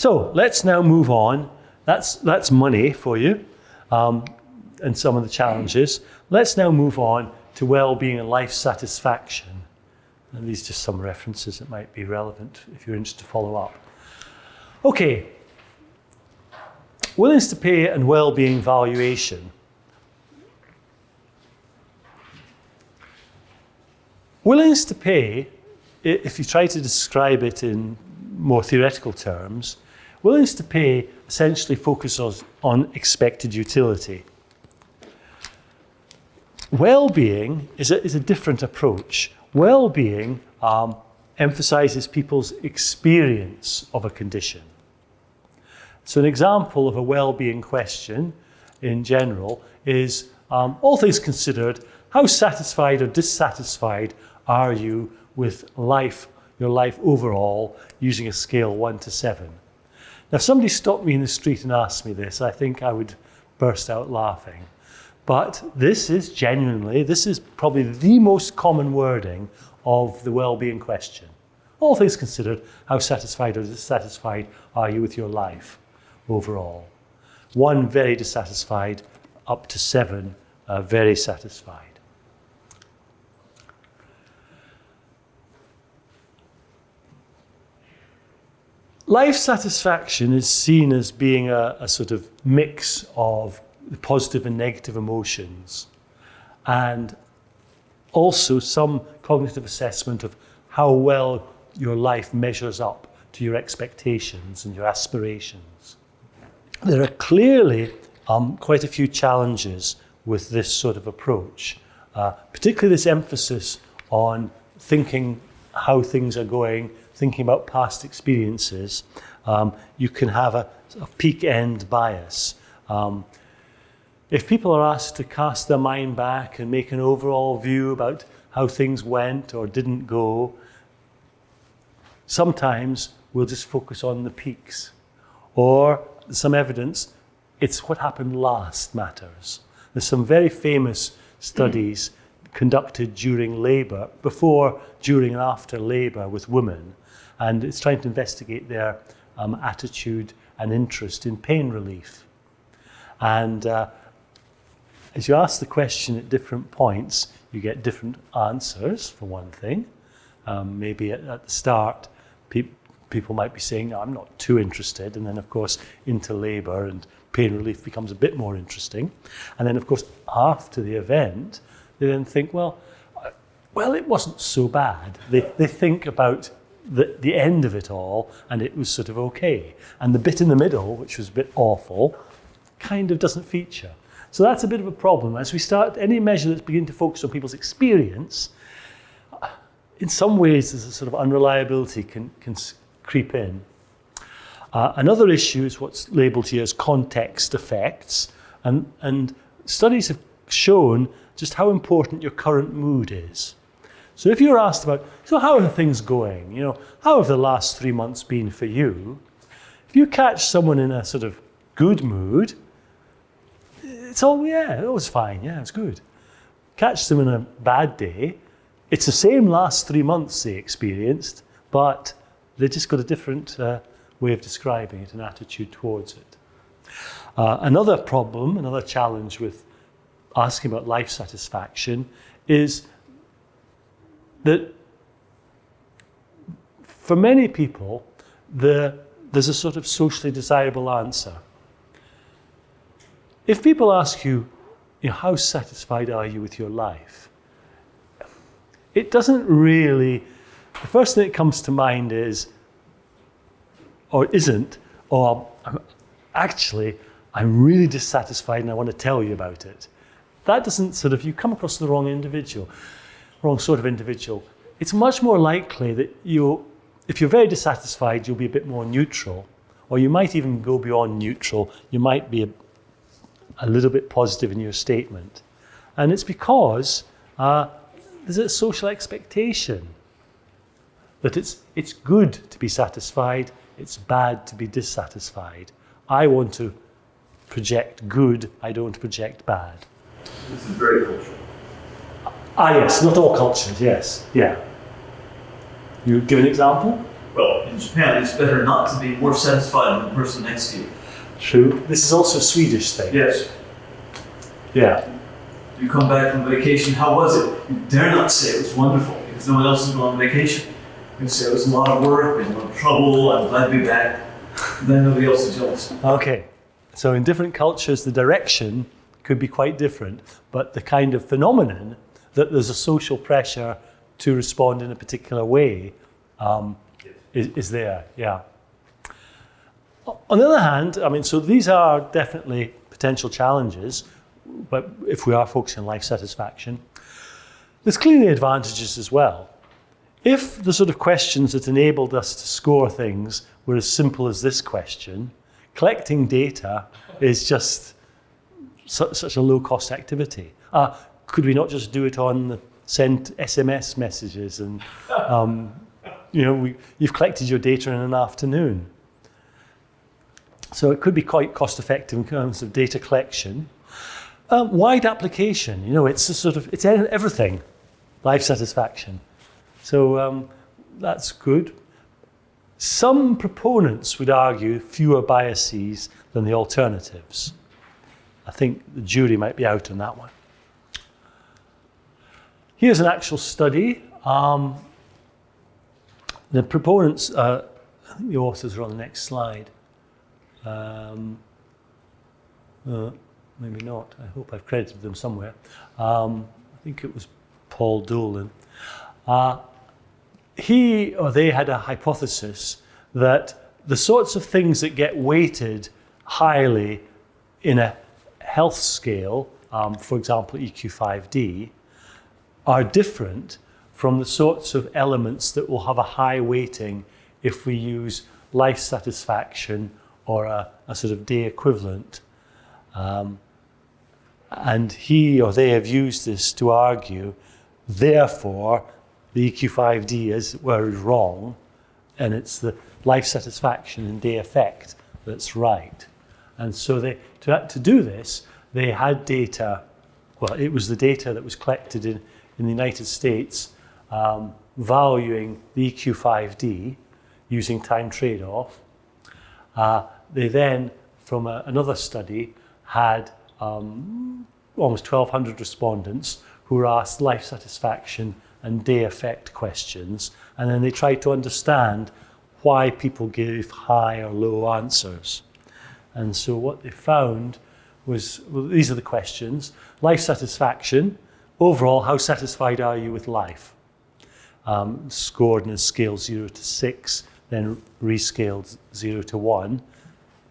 So let's now move on. That's money for you and some of the challenges. Let's now move on to well-being and life satisfaction. And these are just some references that might be relevant if you're interested to follow up. Okay, willingness to pay and well-being valuation. Willingness to pay, if you try to describe it in more theoretical terms, willingness to pay essentially focuses on expected utility. Well-being is a different approach. Well-being emphasizes people's experience of a condition. So an example of a well-being question in general is, all things considered, how satisfied or dissatisfied are you with life, your life overall, using a scale 1 to 7? Now, if somebody stopped me in the street and asked me this, I think I would burst out laughing. But this is probably the most common wording of the well-being question. All things considered, how satisfied or dissatisfied are you with your life overall? 1, very dissatisfied, up to 7, very satisfied. Life satisfaction is seen as being a sort of mix of the positive and negative emotions, and also some cognitive assessment of how well your life measures up to your expectations and your aspirations. There are clearly quite a few challenges with this sort of approach, particularly this emphasis on thinking how things are going, thinking about past experiences. You can have a peak end bias. If people are asked to cast their mind back and make an overall view about how things went or didn't go, sometimes we'll just focus on the peaks. Or there's some evidence, it's what happened last matters. There's some very famous studies conducted during labour, before, during and after labour with women, and it's trying to investigate their attitude and interest in pain relief. And as you ask the question at different points, you get different answers, for one thing. Maybe at the start, people might be saying, no, I'm not too interested. And then, of course, into labour and pain relief becomes a bit more interesting. And then, of course, after the event, they then think, well, it wasn't so bad. They think about the end of it all, and it was sort of okay. And the bit in the middle, which was a bit awful, kind of doesn't feature. So that's a bit of a problem. As we start, any measure that's beginning to focus on people's experience, in some ways there's a sort of unreliability can creep in. Another issue is what's labelled here as context effects, and studies have shown just how important your current mood is. So if you're asked about, so how are things going? How have the last 3 months been for you? If you catch someone in a sort of good mood, it's all, it was fine, it was good. Catch them in a bad day, it's the same last 3 months they experienced, but they just got a different way of describing it, an attitude towards it. Another problem, another challenge with asking about life satisfaction is that for many people, there's a sort of socially desirable answer. If people ask you, how satisfied are you with your life? It doesn't really, the first thing that comes to mind is, or isn't, or I'm really dissatisfied and I want to tell you about it. That doesn't you come across the wrong sort of individual. It's much more likely that if you're very dissatisfied, you'll be a bit more neutral, or you might even go beyond neutral. You might be a little bit positive in your statement. And it's because there's a social expectation that it's good to be satisfied, it's bad to be dissatisfied. I want to project good, I don't project bad. This is very cultural. Yes, not all cultures, yes, yeah. You give an example? Well, in Japan, it's better not to be more satisfied than the person next to you. True. This is also a Swedish thing. Yes. Yeah. You come back from vacation, how was it? You dare not say it was wonderful because no one else is going on vacation. You say it was a lot of work, it was a lot of trouble, I'm glad to be back. Then nobody else is jealous. Okay. So in different cultures, the direction could be quite different, but the kind of phenomenon that there's a social pressure to respond in a particular way is there, yeah. On the other hand, I mean, so these are definitely potential challenges, but if we are focusing on life satisfaction, there's clearly advantages as well. If the sort of questions that enabled us to score things were as simple as this question, collecting data is just such a low-cost activity. Could we not just do it on send SMS messages and you've collected your data in an afternoon? So it could be quite cost-effective in terms of data collection. Wide application, it's everything, life satisfaction. So that's good. Some proponents would argue fewer biases than the alternatives. I think the jury might be out on that one. Here's an actual study. The proponents, I think the authors are on the next slide. Maybe not. I hope I've credited them somewhere. I think it was Paul Dolan. He or they had a hypothesis that the sorts of things that get weighted highly in a health scale, for example, EQ5D, are different from the sorts of elements that will have a high weighting if we use life satisfaction or a sort of day equivalent. And he or they have used this to argue, therefore, the EQ5D is wrong, and it's the life satisfaction and day effect that's right. And so to do this, they had data, well, it was the data that was collected in the United States, valuing the EQ5D using time trade-off. They then, from another study, had almost 1,200 respondents who were asked life satisfaction and day effect questions, and then they tried to understand why people gave high or low answers. And so what they found was, well, these are the questions. Life satisfaction, overall, how satisfied are you with life? Scored in a scale 0 to 6, then rescaled 0 to 1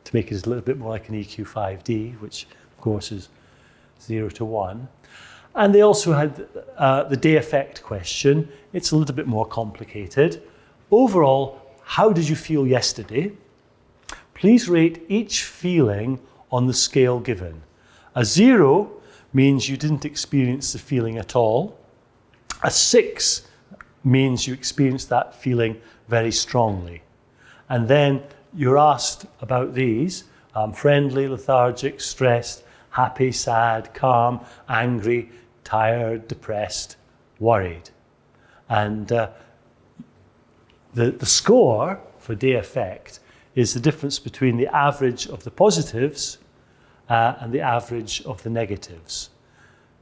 to make it a little bit more like an EQ5D, which of course is 0 to 1. And they also had the day effect question. It's a little bit more complicated. Overall, how did you feel yesterday? Please rate each feeling on the scale given. A 0 means you didn't experience the feeling at all. A 6 means you experienced that feeling very strongly. And then you're asked about these, friendly, lethargic, stressed, happy, sad, calm, angry, tired, depressed, worried. And the score for day effect is the difference between the average of the positives and the average of the negatives.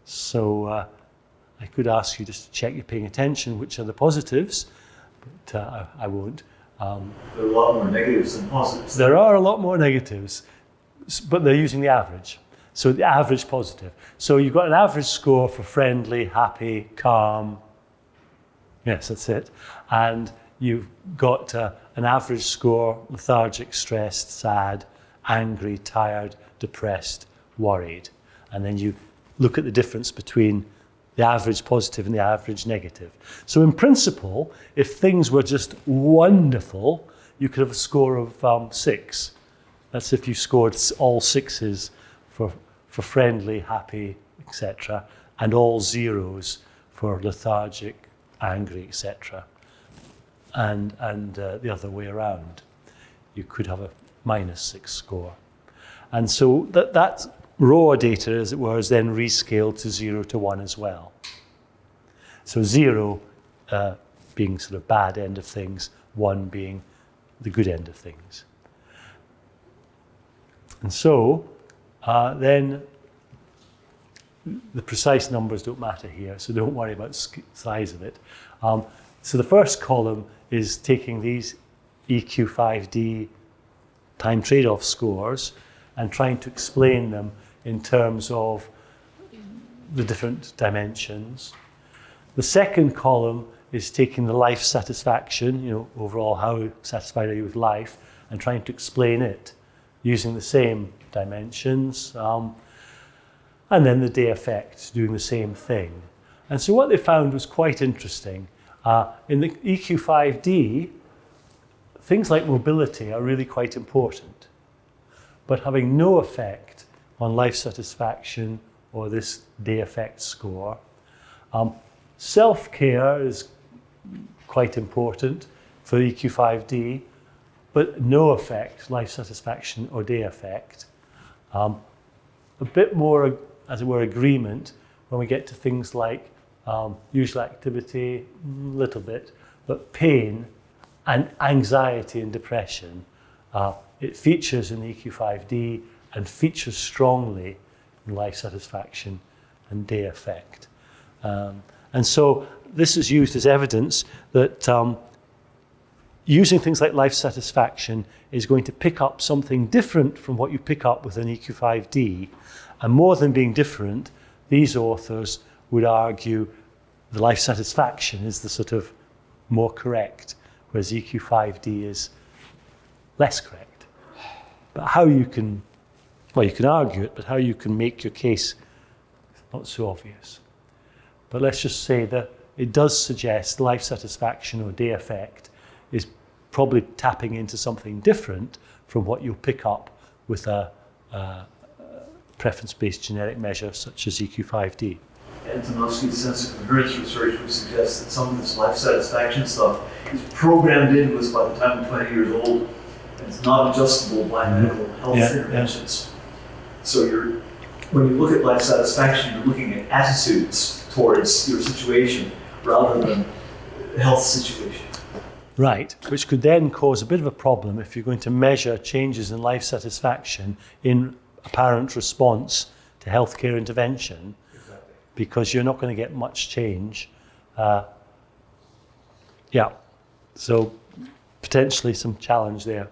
So I could ask you just to check you're paying attention, which are the positives, but I won't. There are a lot more negatives than positives. There are a lot more negatives, but they're using the average. So the average positive. So you've got an average score for friendly, happy, calm. Yes, that's it. And you've got an average score, lethargic, stressed, sad, angry, tired, depressed, worried. And then you look at the difference between the average positive and the average negative. So in principle, if things were just wonderful, you could have a score of 6. That's if you scored all 6s for friendly, happy, etc., and all 0s for lethargic, angry, etc. And the other way around. You could have a -6 score. And so that raw data, as it were, is then rescaled to 0 to 1 as well. So 0 being sort of bad end of things, 1 being the good end of things. And so then the precise numbers don't matter here, so don't worry about size of it. So the first column is taking these EQ5D time trade-off scores and trying to explain them in terms of the different dimensions. The second column is taking the life satisfaction, overall how satisfied are you with life, and trying to explain it using the same dimensions. And then the day effect, doing the same thing. And so what they found was quite interesting. In the EQ5D, things like mobility are really quite important, but having no effect on life satisfaction or this day effect score. Self-care is quite important for EQ5D, but no effect, life satisfaction or day effect. A bit more, as it were, agreement when we get to things like usual activity, a little bit, but pain and anxiety and depression, it features in the EQ5D and features strongly in life satisfaction and day effect. And so this is used as evidence that using things like life satisfaction is going to pick up something different from what you pick up with an EQ5D. And more than being different, these authors would argue the life satisfaction is the sort of more correct, whereas EQ5D is less correct. But how you can argue it, but how you can make your case is not so obvious. But let's just say that it does suggest life satisfaction or day effect is probably tapping into something different from what you'll pick up with a preference-based genetic measure such as EQ5D. Antonovsky's sense of coherence research would suggest that some of this life satisfaction stuff is programmed in with by the time I'm 20 years old, and it's not adjustable by medical health interventions. So when you look at life satisfaction, you're looking at attitudes towards your situation rather than health situation. Right, which could then cause a bit of a problem if you're going to measure changes in life satisfaction in apparent response to healthcare intervention. Exactly. Because you're not going to get much change. So potentially some challenge there.